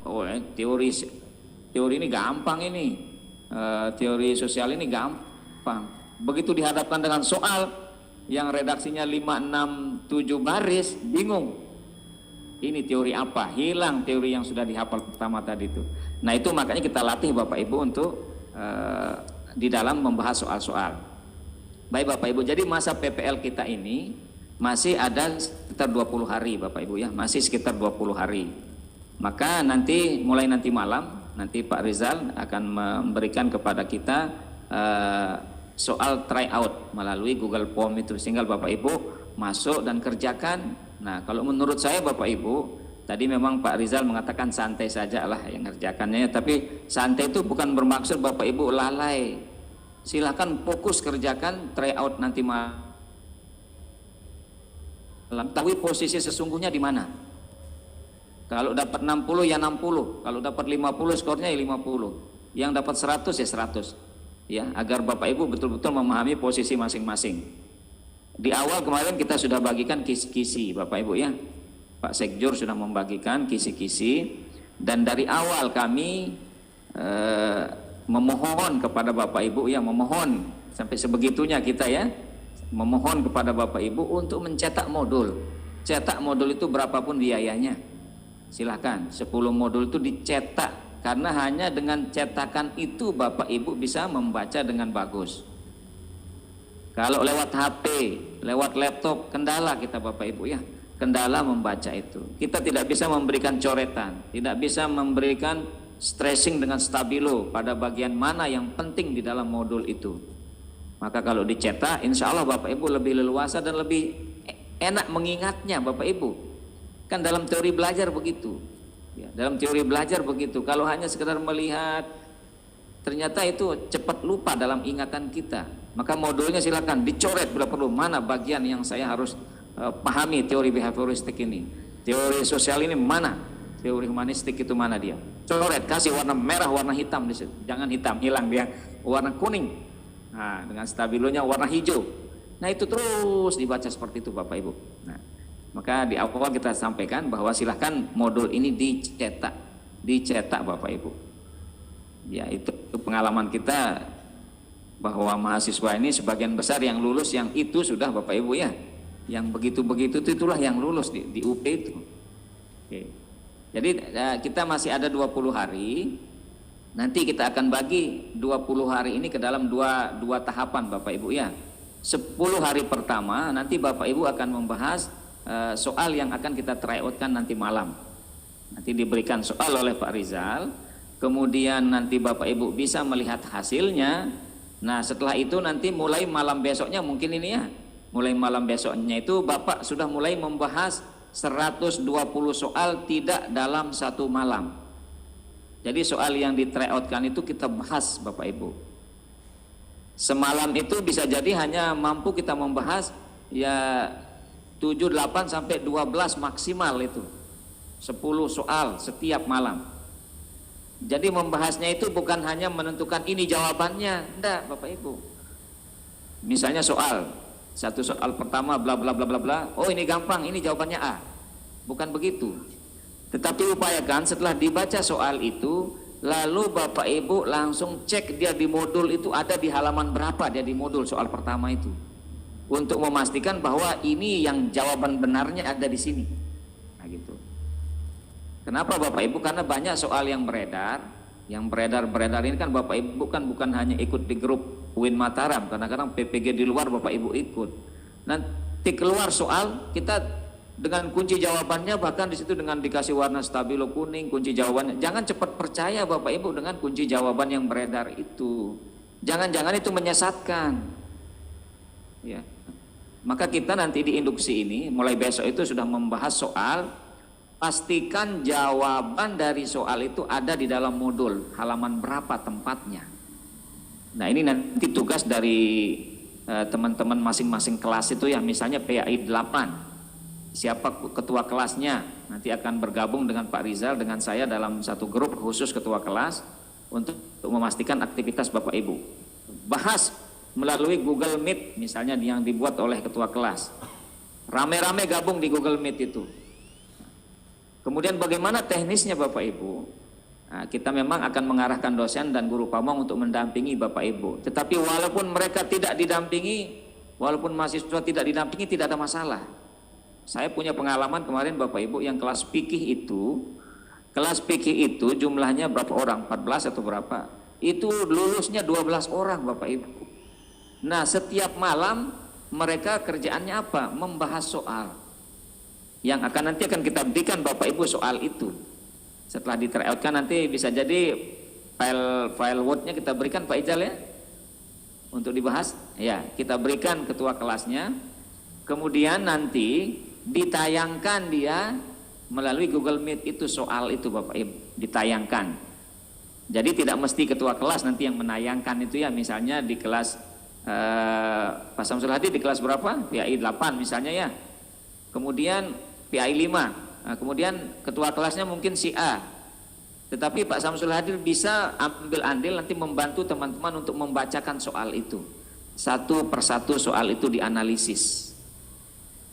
oh teori ini gampang ini, teori sosial ini gampang. Begitu dihadapkan dengan soal yang redaksinya 5, 6, 7 baris, bingung. Ini teori apa? Hilang teori yang sudah dihafal pertama tadi itu. Nah itu makanya kita latih Bapak Ibu untuk di dalam membahas soal-soal. Baik Bapak Ibu, jadi masa PPL kita ini masih ada sekitar 20 hari Bapak Ibu ya, masih sekitar 20 hari. Maka nanti mulai nanti malam, nanti Pak Rizal akan memberikan kepada kita soal tryout melalui Google Form itu, sehingga Bapak Ibu masuk dan kerjakan. Nah kalau menurut saya Bapak Ibu, tadi memang Pak Rizal mengatakan santai saja lah yang ngerjakannya, tapi santai itu bukan bermaksud Bapak Ibu lalai. Silahkan fokus kerjakan tryout nanti malam. Tahu posisi sesungguhnya di mana. Kalau dapat 60 ya 60, kalau dapat 50 skornya ya 50, yang dapat 100 ya 100 ya, agar Bapak Ibu betul-betul memahami posisi masing-masing. Di awal kemarin kita sudah bagikan kisi-kisi Bapak Ibu ya, Pak Sekjur sudah membagikan kisi-kisi, dan dari awal kami memohon kepada Bapak Ibu ya, memohon sampai sebegitunya kita ya, memohon kepada Bapak Ibu untuk mencetak modul. Cetak modul itu berapapun biayanya, silahkan 10 modul itu dicetak, karena hanya dengan cetakan itu Bapak Ibu bisa membaca dengan bagus. Kalau lewat HP, lewat laptop, kendala kita Bapak Ibu ya, kendala membaca itu. Kita tidak bisa memberikan coretan, tidak bisa memberikan stressing dengan stabilo pada bagian mana yang penting di dalam modul itu. Maka kalau dicetak, insya Allah Bapak Ibu lebih leluasa dan lebih enak mengingatnya Bapak Ibu. Kan dalam teori belajar begitu ya, dalam teori belajar begitu. Kalau hanya sekedar melihat, ternyata itu cepat lupa dalam ingatan kita. Maka modulnya silakan dicoret bila perlu, mana bagian yang saya harus pahami teori behavioristik ini, teori sosial ini mana, teori humanistik itu mana dia. Coret, kasih warna merah, warna hitam, jangan hitam, hilang dia, warna kuning. Nah, dengan stabilonya warna hijau. Nah, itu terus dibaca seperti itu Bapak Ibu. Nah, maka di awal kita sampaikan bahwa silahkan modul ini dicetak Bapak Ibu. Ya, itu pengalaman kita bahwa mahasiswa ini sebagian besar yang lulus yang itu sudah Bapak Ibu ya, yang begitu-begitu itulah yang lulus di UP itu. Oke. Jadi kita masih ada 20 hari. Nanti kita akan bagi 20 hari ini ke dalam dua tahapan Bapak Ibu ya. 10 hari pertama nanti Bapak Ibu akan membahas soal yang akan kita tryoutkan nanti malam. Nanti diberikan soal oleh Pak Rizal, kemudian nanti Bapak Ibu bisa melihat hasilnya. Nah setelah itu nanti mulai malam besoknya mungkin ini ya, mulai malam besoknya itu Bapak sudah mulai membahas 120 soal tidak dalam satu malam. Jadi soal yang di tryoutkan itu kita bahas Bapak Ibu. Semalam itu bisa jadi hanya mampu kita membahas ya 7, 8 sampai 12 maksimal itu, 10 soal setiap malam. Jadi membahasnya itu bukan hanya menentukan ini jawabannya, enggak Bapak Ibu. Misalnya satu soal pertama bla bla bla bla bla, oh ini gampang, ini jawabannya A. Bukan begitu. Tetapi upayakan setelah dibaca soal itu, lalu Bapak Ibu langsung cek dia di modul itu ada di halaman berapa dia di modul soal pertama itu, untuk memastikan bahwa ini yang jawaban benarnya ada di sini. Nah gitu. Kenapa Bapak Ibu? Karena banyak soal yang beredar ini kan Bapak Ibu bukan hanya ikut di grup UIN Mataram, kadang-kadang PPG di luar Bapak Ibu ikut. Nanti keluar soal kita dengan kunci jawabannya, bahkan di situ dengan dikasih warna stabilo kuning kunci jawabannya. Jangan cepat percaya Bapak Ibu dengan kunci jawaban yang beredar itu. Jangan-jangan itu menyesatkan. Ya. Maka kita nanti di induksi ini mulai besok itu sudah membahas soal. Pastikan jawaban dari soal itu ada di dalam modul, halaman berapa tempatnya. Nah ini nanti tugas dari teman-teman masing-masing kelas itu ya, misalnya PAI 8, siapa ketua kelasnya, nanti akan bergabung dengan Pak Rizal, dengan saya dalam satu grup khusus ketua kelas untuk memastikan aktivitas Bapak Ibu. Bahas melalui Google Meet misalnya yang dibuat oleh ketua kelas. Rame-rame gabung di Google Meet itu. Kemudian bagaimana teknisnya Bapak Ibu? Nah, kita memang akan mengarahkan dosen dan guru pamong untuk mendampingi Bapak Ibu. Tetapi walaupun mereka tidak didampingi, walaupun mahasiswa tidak didampingi, tidak ada masalah. Saya punya pengalaman kemarin Bapak Ibu yang kelas fikih itu jumlahnya berapa orang? 14 atau berapa? Itu lulusnya 12 orang Bapak Ibu. Nah, setiap malam mereka kerjaannya apa? Membahas soal. Yang nanti akan kita berikan Bapak Ibu soal itu. Setelah di tryout-kan nanti bisa jadi file Word-nya kita berikan Pak Ijal ya, untuk dibahas. Ya, kita berikan ketua kelasnya. Kemudian nanti ditayangkan dia melalui Google Meet itu soal itu Bapak Ibu, ditayangkan. Jadi tidak mesti ketua kelas nanti yang menayangkan itu ya, misalnya di kelas Pak Samsul Hadi di kelas berapa? PAI 8 misalnya ya. Kemudian PAI 5. Nah, kemudian ketua kelasnya mungkin si A. Tetapi Pak Samsul Hadi bisa ambil andil nanti membantu teman-teman untuk membacakan soal itu. Satu persatu soal itu dianalisis.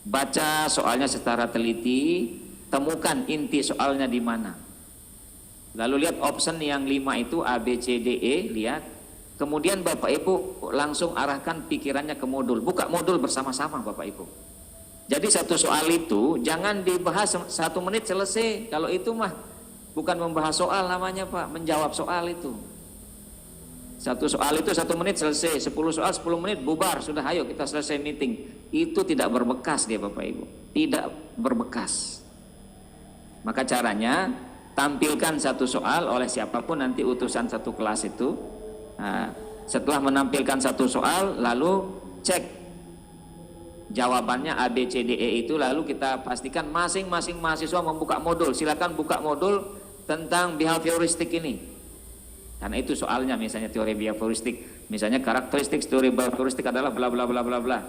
Baca soalnya secara teliti, temukan inti soalnya di mana. Lalu lihat option yang 5 itu A, B, C, D, E, lihat. Kemudian Bapak Ibu langsung arahkan pikirannya ke modul. Buka modul bersama-sama Bapak Ibu. Jadi satu soal itu jangan dibahas 1 menit selesai. Kalau itu mah bukan membahas soal namanya Pak, menjawab soal itu. Satu soal itu 1 menit selesai, 10 soal 10 menit bubar, sudah ayo kita selesai meeting. Itu tidak berbekas dia Bapak Ibu, tidak berbekas. Maka caranya tampilkan satu soal oleh siapapun nanti utusan satu kelas itu. Nah, setelah menampilkan satu soal lalu cek jawabannya A, B, C, D, E itu, lalu kita pastikan masing-masing mahasiswa membuka modul. Silakan buka modul tentang behavioristik ini. Karena itu soalnya misalnya teori behavioristik, misalnya karakteristik teori behavioristik adalah bla bla bla bla bla.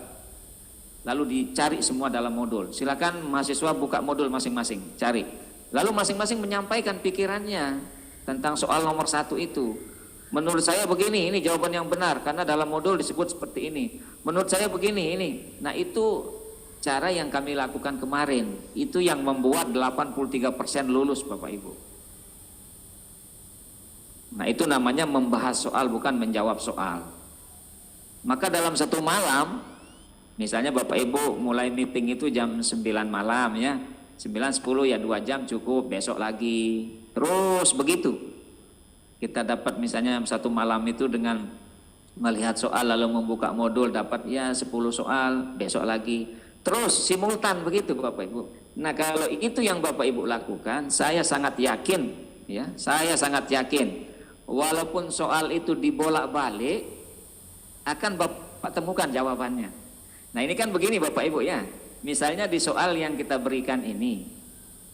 Lalu dicari semua dalam modul. Silakan mahasiswa buka modul masing-masing, cari. Lalu masing-masing menyampaikan pikirannya tentang soal nomor 1 itu. Menurut saya begini, ini jawaban yang benar karena dalam modul disebut seperti ini. Menurut saya begini, ini. Nah, itu cara yang kami lakukan kemarin. Itu yang membuat 83% lulus Bapak Ibu. Nah, itu namanya membahas soal, bukan menjawab soal. Maka dalam satu malam, misalnya Bapak Ibu mulai meeting itu jam 9 malam ya, 9.10 ya 2 jam cukup, besok lagi. Terus begitu. Kita dapat misalnya satu malam itu dengan melihat soal lalu membuka modul dapat ya 10 soal, besok lagi. Terus simultan begitu Bapak Ibu. Nah, kalau itu yang Bapak Ibu lakukan, saya sangat yakin ya, saya sangat yakin walaupun soal itu dibolak-balik akan Bapak temukan jawabannya. Nah, ini kan begini Bapak Ibu ya. Misalnya di soal yang kita berikan ini,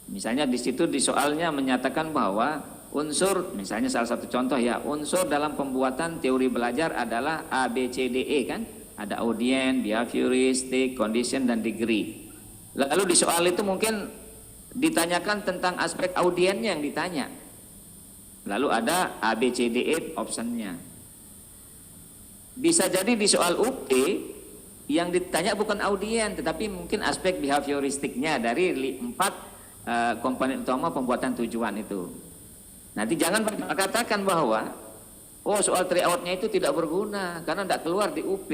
misalnya di situ di soalnya menyatakan bahwa unsur, misalnya salah satu contoh ya, unsur dalam pembuatan teori belajar adalah A, B, C, D, E kan? Ada audien, behavioristik, condition, dan degree. Lalu di soal itu mungkin ditanyakan tentang aspek audiennya yang ditanya. Lalu ada A, B, C, D, E optionnya. Bisa jadi di soal UP yang ditanya bukan audien, tetapi mungkin aspek behavioristiknya dari 4 komponen utama pembuatan tujuan itu. Nanti jangan katakan bahwa soal tryout-nya itu tidak berguna karena tidak keluar di UP.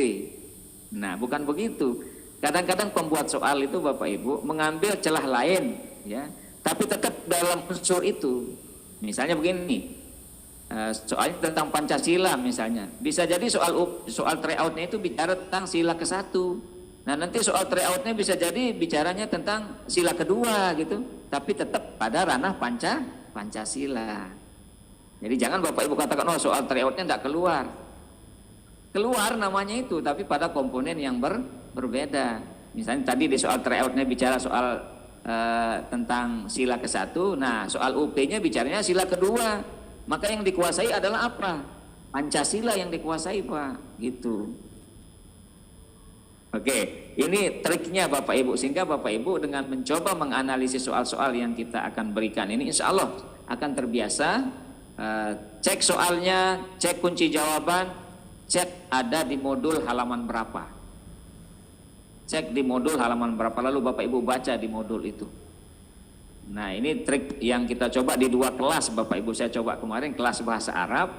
Nah, bukan begitu. Kadang-kadang pembuat soal itu Bapak Ibu mengambil celah lain ya, tapi tetap dalam unsur itu. Misalnya begini, soalnya tentang Pancasila misalnya. Bisa jadi soal tryout-nya itu bicara tentang sila ke-1. Nah, nanti soal tryout-nya bisa jadi bicaranya tentang sila kedua gitu, tapi tetap pada ranah Pancasila. Jadi jangan Bapak Ibu katakan soal tryout-nya tidak keluar. Keluar namanya itu, tapi pada komponen yang berbeda. Misalnya tadi di soal tryout-nya bicara soal tentang sila ke-1, nah soal UP-nya bicaranya sila kedua. Maka yang dikuasai adalah apa? Pancasila yang dikuasai Pak, gitu. Oke, ini triknya Bapak Ibu, sehingga Bapak Ibu dengan mencoba menganalisis soal-soal yang kita akan berikan ini, insya Allah akan terbiasa. Cek soalnya, cek kunci jawaban, cek ada di modul halaman berapa. Cek di modul halaman berapa, lalu Bapak Ibu baca di modul itu. Nah, ini trik yang kita coba di 2 kelas Bapak Ibu. Saya coba kemarin kelas bahasa Arab,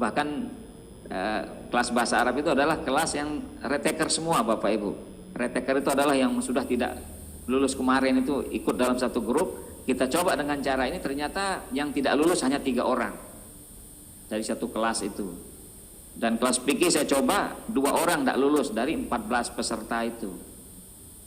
bahkan kelas bahasa Arab itu adalah kelas yang retaker semua Bapak Ibu. Retaker itu adalah yang sudah tidak lulus kemarin itu ikut dalam satu grup. Kita coba dengan cara ini, ternyata yang tidak lulus hanya 3 orang dari satu kelas itu. Dan kelas fikih saya coba 2 orang tidak lulus dari 14 peserta itu.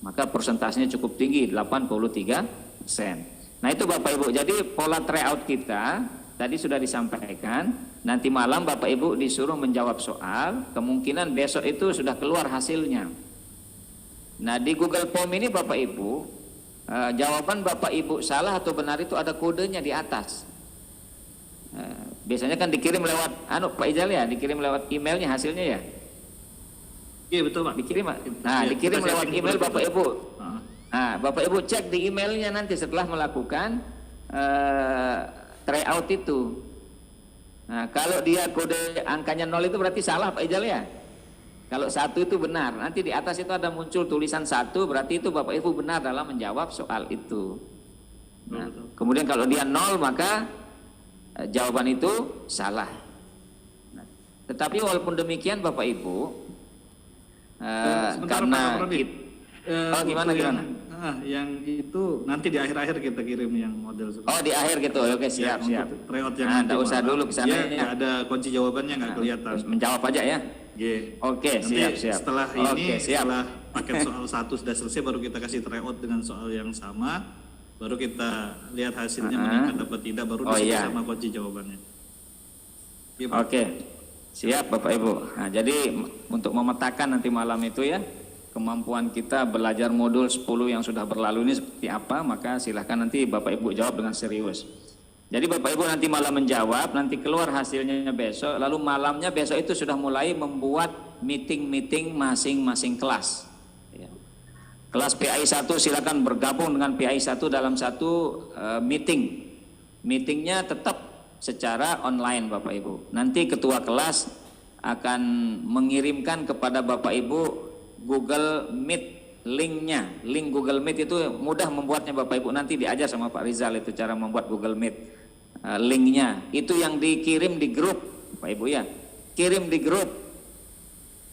Maka persentasenya cukup tinggi, 83%. Nah itu Bapak Ibu, jadi pola tryout kita tadi sudah disampaikan. Nanti malam Bapak Ibu disuruh menjawab soal, kemungkinan besok itu sudah keluar hasilnya. Nah di Google Form ini Bapak Ibu, jawaban Bapak Ibu salah atau benar itu ada kodenya di atas. Biasanya kan dikirim lewat Pak Ijal ya, dikirim lewat emailnya hasilnya ya. Iya betul Pak. Dikirim. Nah dikirim lewat email Bapak Ibu. Nah Bapak Ibu cek di emailnya nanti setelah melakukan tryout itu. Nah kalau dia kode angkanya 0 itu berarti salah Pak Ijal ya. Kalau 1 itu benar, nanti di atas itu ada muncul tulisan 1, berarti itu Bapak Ibu benar dalam menjawab soal itu. Nah, kemudian kalau dia 0 maka jawaban itu salah. Nah, tetapi walaupun demikian Bapak Ibu, karena gimana? Yang itu nanti di akhir-akhir kita kirim yang model seperti. Oh di akhir gitu, oke siap. Tryout yang tidak usah dulu kesana ya. Ada kunci jawabannya nggak kelihatan. Menjawab aja ya. Oke siap. Setelah ini, setelah paket soal 1 sudah selesai, baru kita kasih tryout dengan soal yang sama, baru kita lihat hasilnya meningkat atau tidak, baru disebut sama kunci jawabannya. Oke, siap Bapak Ibu. Nah jadi untuk memetakan nanti malam itu ya, kemampuan kita belajar modul 10 yang sudah berlalu ini seperti apa, maka silahkan nanti Bapak Ibu jawab dengan serius. Jadi Bapak Ibu nanti malam menjawab, nanti keluar hasilnya besok, lalu malamnya besok itu sudah mulai membuat meeting-meeting masing-masing kelas. Kelas PAI 1 silakan bergabung dengan PAI 1 dalam satu meeting. Meetingnya tetap secara online Bapak Ibu. Nanti ketua kelas akan mengirimkan kepada Bapak Ibu Google Meet linknya. Link Google Meet itu mudah membuatnya Bapak Ibu, nanti diajar sama Pak Rizal itu cara membuat Google Meet. Linknya itu yang dikirim di grup Bapak Ibu ya, kirim di grup,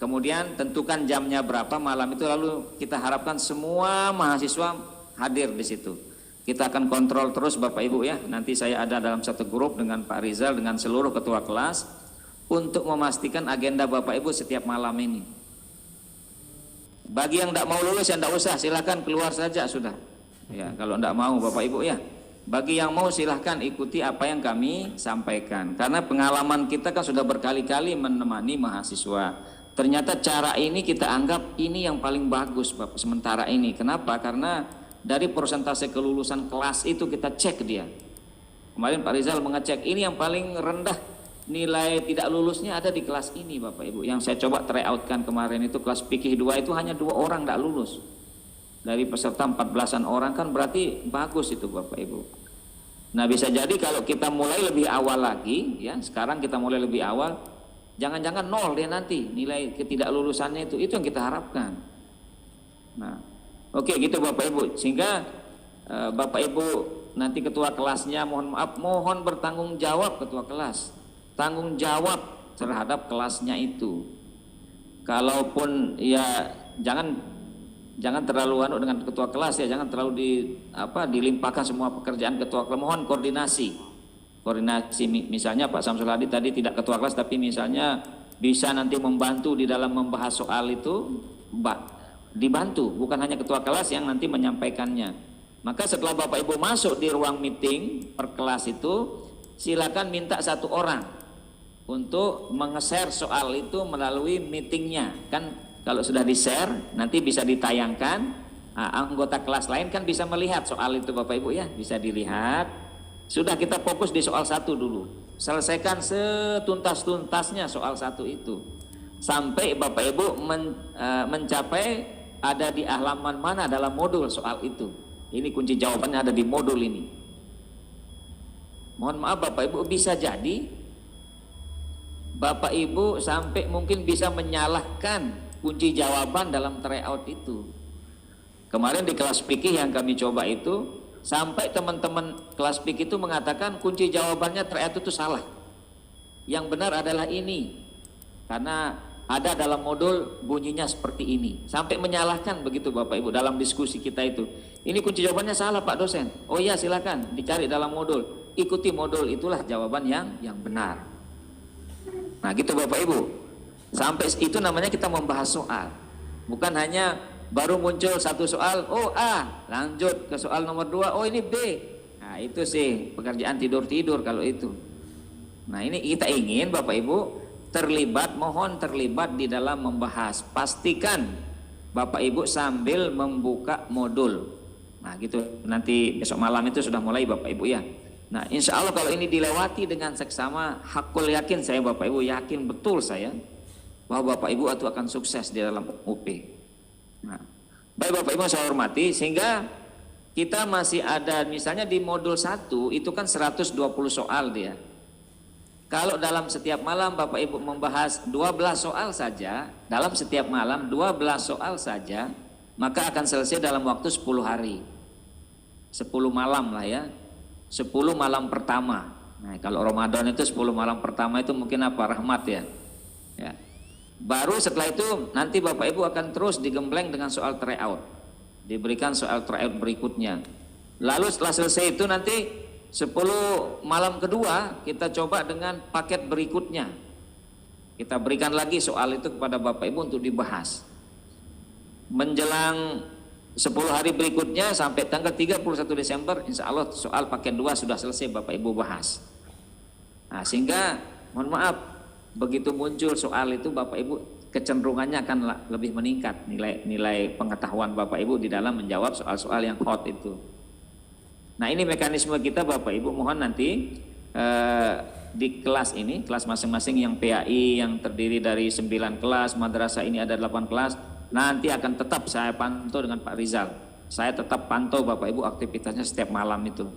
kemudian tentukan jamnya berapa malam itu, lalu kita harapkan semua mahasiswa hadir di situ. Kita akan kontrol terus Bapak Ibu ya, nanti saya ada dalam satu grup dengan Pak Rizal dengan seluruh ketua kelas untuk memastikan agenda Bapak Ibu setiap malam ini. Bagi yang tidak mau lulus ya tidak usah, silahkan keluar saja sudah ya, kalau tidak mau Bapak Ibu ya. Bagi yang mau silahkan ikuti apa yang kami sampaikan, karena pengalaman kita kan sudah berkali-kali menemani mahasiswa. Ternyata cara ini kita anggap ini yang paling bagus Bapak sementara ini. Kenapa? Karena dari persentase kelulusan kelas itu kita cek dia. Kemarin Pak Rizal mengecek ini yang paling rendah nilai tidak lulusnya ada di kelas ini Bapak Ibu. Yang saya coba tryoutkan kemarin itu kelas fikih 2 itu hanya 2 orang tidak lulus. Dari peserta 14-an orang kan berarti bagus itu Bapak Ibu. Nah bisa jadi kalau kita mulai lebih awal lagi ya, sekarang kita mulai lebih awal, jangan-jangan 0 dia nanti nilai ketidaklulusannya itu yang kita harapkan. Nah oke gitu Bapak Ibu, sehingga Bapak Ibu nanti ketua kelasnya mohon bertanggung jawab, ketua kelas tanggung jawab terhadap kelasnya itu. Kalaupun ya jangan terlalu dengan ketua kelas ya, jangan terlalu dilimpahkan semua pekerjaan ketua kelas. Mohon koordinasi misalnya Pak Samsul Hadi tadi tidak ketua kelas tapi misalnya bisa nanti membantu di dalam membahas soal itu, dibantu, bukan hanya ketua kelas yang nanti menyampaikannya. Maka setelah Bapak Ibu masuk di ruang meeting per kelas itu, silakan minta 1 orang untuk menge-share soal itu melalui meetingnya. Kan kalau sudah di-share nanti bisa ditayangkan, anggota kelas lain kan bisa melihat soal itu Bapak Ibu ya, bisa dilihat. Sudah kita fokus di soal 1 dulu, selesaikan setuntas-tuntasnya soal 1 itu sampai Bapak Ibu mencapai ada di halaman mana dalam modul soal itu. Ini kunci jawabannya ada di modul ini. Mohon maaf Bapak Ibu, bisa jadi Bapak Ibu sampai mungkin bisa menyalahkan kunci jawaban dalam tryout itu. Kemarin di kelas fikih yang kami coba itu Sampai teman-teman kelas PIK itu mengatakan kunci jawabannya tryout itu salah. Yang benar adalah ini. Karena ada dalam modul bunyinya seperti ini. Sampai menyalahkan begitu Bapak Ibu dalam diskusi kita itu. Ini kunci jawabannya salah Pak dosen. Oh iya silakan dicari dalam modul. Ikuti modul, itulah jawaban yang benar. Nah gitu Bapak Ibu. Sampai itu namanya kita membahas soal. Bukan hanya baru muncul satu soal, oh A, lanjut ke soal nomor 2, oh ini B. Nah itu sih pekerjaan tidur-tidur kalau itu. Nah ini kita ingin Bapak Ibu terlibat, mohon terlibat di dalam membahas. Pastikan Bapak Ibu sambil membuka modul. Nah gitu, nanti besok malam itu sudah mulai Bapak Ibu ya. Nah insya Allah kalau ini dilewati dengan seksama, hakul yakin saya Bapak Ibu, yakin betul saya bahwa Bapak Ibu itu akan sukses di dalam UP. Nah, baik Bapak Ibu saya hormati, sehingga kita masih ada misalnya di modul 1 itu kan 120 soal dia. Kalau dalam setiap malam Bapak Ibu membahas 12 soal saja, dalam setiap malam 12 soal saja, maka akan selesai dalam waktu 10 hari. 10 malam lah ya. 10 malam pertama. Nah, kalau Ramadan itu 10 malam pertama itu mungkin apa? Rahmat ya. Ya. Baru setelah itu nanti Bapak Ibu akan terus digembleng dengan soal tryout. Diberikan soal tryout berikutnya. Lalu setelah selesai itu nanti 10 malam kedua kita coba dengan paket berikutnya. Kita berikan lagi soal itu kepada Bapak Ibu untuk dibahas. Menjelang 10 hari berikutnya sampai tanggal 31 Desember insya Allah soal paket 2 sudah selesai Bapak Ibu bahas. Nah sehingga mohon maaf begitu muncul soal itu Bapak Ibu kecenderungannya akan lebih meningkat nilai pengetahuan Bapak Ibu di dalam menjawab soal-soal yang hot itu. Nah ini mekanisme kita Bapak Ibu, mohon nanti di kelas ini, kelas masing-masing yang PAI yang terdiri dari 9 kelas, madrasah ini ada 8 kelas, nanti akan tetap saya pantau dengan Pak Rizal. Saya tetap pantau Bapak Ibu aktivitasnya setiap malam itu.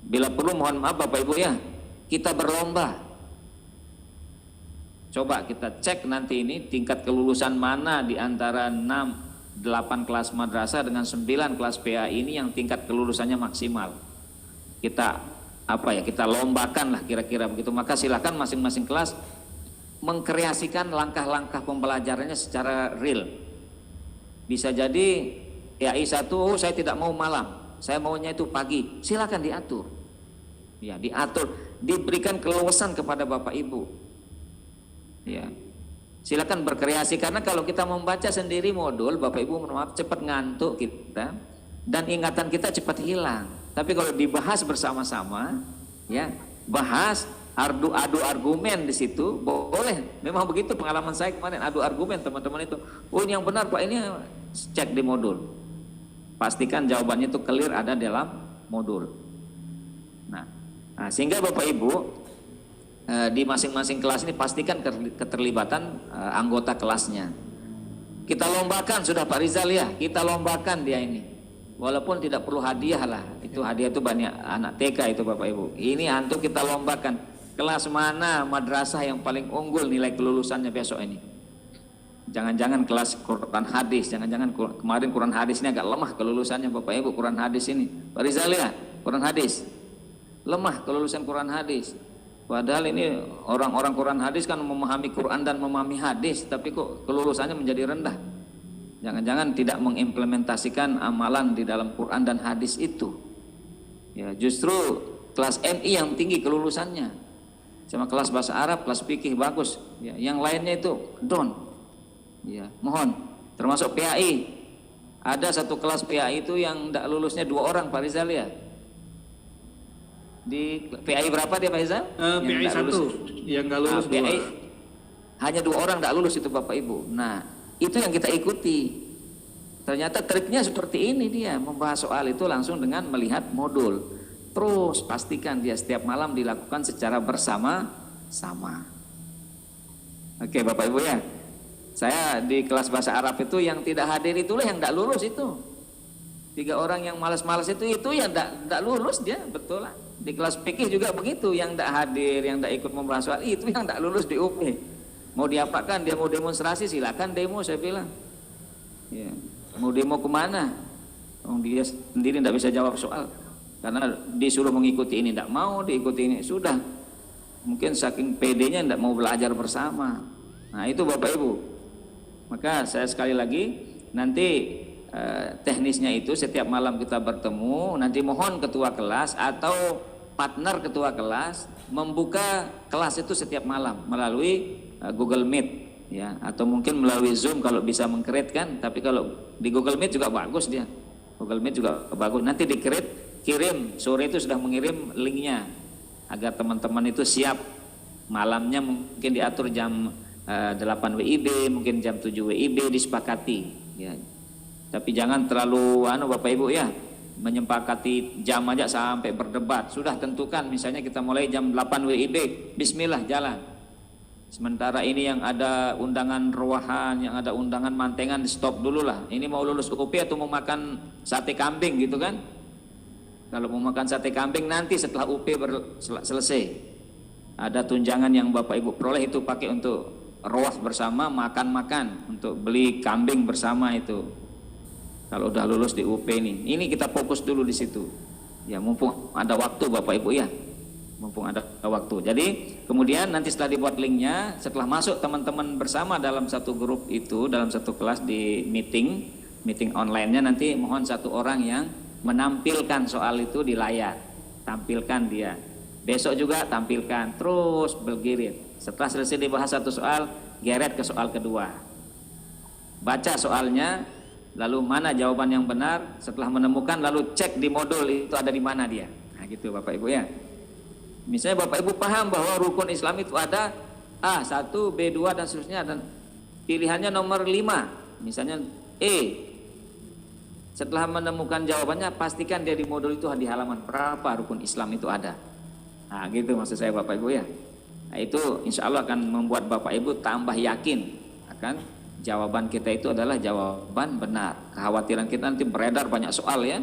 Bila perlu mohon maaf Bapak Ibu ya, kita berlomba. Coba kita cek nanti ini tingkat kelulusan mana di antara 8 kelas madrasah dengan 9 kelas PAI ini yang tingkat kelulusannya maksimal. Kita kita lombakan lah kira-kira begitu. Maka silakan masing-masing kelas mengkreasikan langkah-langkah pembelajarannya secara real. Bisa jadi PAI 1, oh saya tidak mau malam, saya maunya itu pagi. Silakan diatur. Ya, diatur, diberikan keleluasan kepada Bapak Ibu. Ya, silakan berkreasi karena kalau kita membaca sendiri modul Bapak Ibu maaf cepat ngantuk kita dan ingatan kita cepat hilang. Tapi kalau dibahas bersama-sama, ya bahas adu argumen di situ boleh. Memang begitu pengalaman saya kemarin adu argumen teman-teman itu. Oh ini yang benar Pak, ini cek di modul. Pastikan jawabannya itu clear ada dalam modul. Nah sehingga Bapak Ibu di masing-masing kelas ini pastikan keterlibatan anggota kelasnya. Kita lombakan sudah Pak Rizal ya, kita lombakan dia ini. Walaupun tidak perlu hadiah lah, itu hadiah itu banyak anak TK itu Bapak Ibu. Ini antum kita lombakan kelas mana madrasah yang paling unggul nilai kelulusannya besok ini. Jangan-jangan kelas Quran hadis, jangan-jangan kemarin Quran hadis ini agak lemah kelulusannya Bapak Ibu. Quran hadis ini Pak Rizal ya, Quran hadis lemah kelulusan Quran hadis. Padahal ini orang-orang Quran hadis kan memahami Quran dan memahami hadis, tapi kok kelulusannya menjadi rendah. Jangan-jangan tidak mengimplementasikan amalan di dalam Quran dan hadis itu. Ya, justru kelas MI yang tinggi kelulusannya. Sama kelas bahasa Arab, kelas fikih bagus. Ya, yang lainnya itu down. Ya, mohon. Termasuk PAI. Ada satu kelas PAI itu yang tidak lulusnya 2 orang Pak Rizal ya. Di PAI berapa dia Pak Rizal? PAI 1 yang nggak lulus PAI hanya 2 orang tidak lulus itu Bapak Ibu. Nah itu yang kita ikuti. Ternyata triknya seperti ini, dia membahas soal itu langsung dengan melihat modul. Terus pastikan dia setiap malam dilakukan secara bersama-sama. Oke Bapak Ibu ya, saya di kelas bahasa Arab itu yang tidak hadir itulah yang tidak lulus itu. 3 orang yang malas-malas itu yang tidak lulus dia, betul lah. Di kelas fikih juga begitu, yang tidak hadir, yang tidak ikut membahas soal itu yang tidak lulus di UP. Mau diapakan, dia mau demonstrasi silakan demo saya bilang. Ya. Mau demo kemana? Dia sendiri tidak bisa jawab soal karena disuruh mengikuti ini tidak mau, diikuti ini sudah. Mungkin saking pedenya tidak mau belajar bersama. Nah itu Bapak Ibu. Maka saya sekali lagi nanti teknisnya itu setiap malam kita bertemu, nanti mohon ketua kelas atau partner ketua kelas membuka kelas itu setiap malam melalui Google Meet ya, atau mungkin melalui Zoom kalau bisa meng-create kan, tapi kalau di Google Meet juga bagus dia. Google Meet juga bagus. Nanti di-create, kirim, sore itu sudah mengirim linknya agar teman-teman itu siap. Malamnya mungkin diatur jam 8 WIB, mungkin jam 7 WIB disepakati ya. Tapi jangan terlalu Bapak Ibu ya, menyepakati jam aja sampai berdebat. Sudah tentukan misalnya kita mulai jam 8 WIB, bismillah jalan. Sementara ini yang ada undangan ruahan, yang ada undangan mantengan di stop dulu lah. Ini mau lulus UP atau mau makan sate kambing gitu kan. Kalau mau makan sate kambing nanti setelah UP selesai. Ada tunjangan yang Bapak Ibu peroleh itu pakai untuk ruah bersama, makan-makan, untuk beli kambing bersama itu. Kalau udah lulus di UP ini kita fokus dulu di situ. Ya mumpung ada waktu Bapak Ibu ya, mumpung ada waktu. Jadi kemudian nanti setelah dibuat linknya, setelah masuk teman-teman bersama dalam satu grup itu, dalam satu kelas di meeting online-nya, nanti mohon satu orang yang menampilkan soal itu di layar, tampilkan dia. Besok juga tampilkan, terus bergirir. Setelah selesai dibahas satu soal, geret ke soal kedua. Baca soalnya, lalu mana jawaban yang benar, setelah menemukan lalu cek di modul itu ada di mana dia. Nah gitu Bapak Ibu ya. Misalnya Bapak Ibu paham bahwa rukun Islam itu ada A1, B2 dan seterusnya, dan pilihannya nomor 5, misalnya E. Setelah menemukan jawabannya, pastikan dia di modul itu di halaman berapa rukun Islam itu ada. Nah gitu maksud saya Bapak Ibu ya. Nah itu insya Allah akan membuat Bapak Ibu tambah yakin akan jawaban kita itu adalah jawaban benar. Kekhawatiran kita nanti beredar banyak soal ya,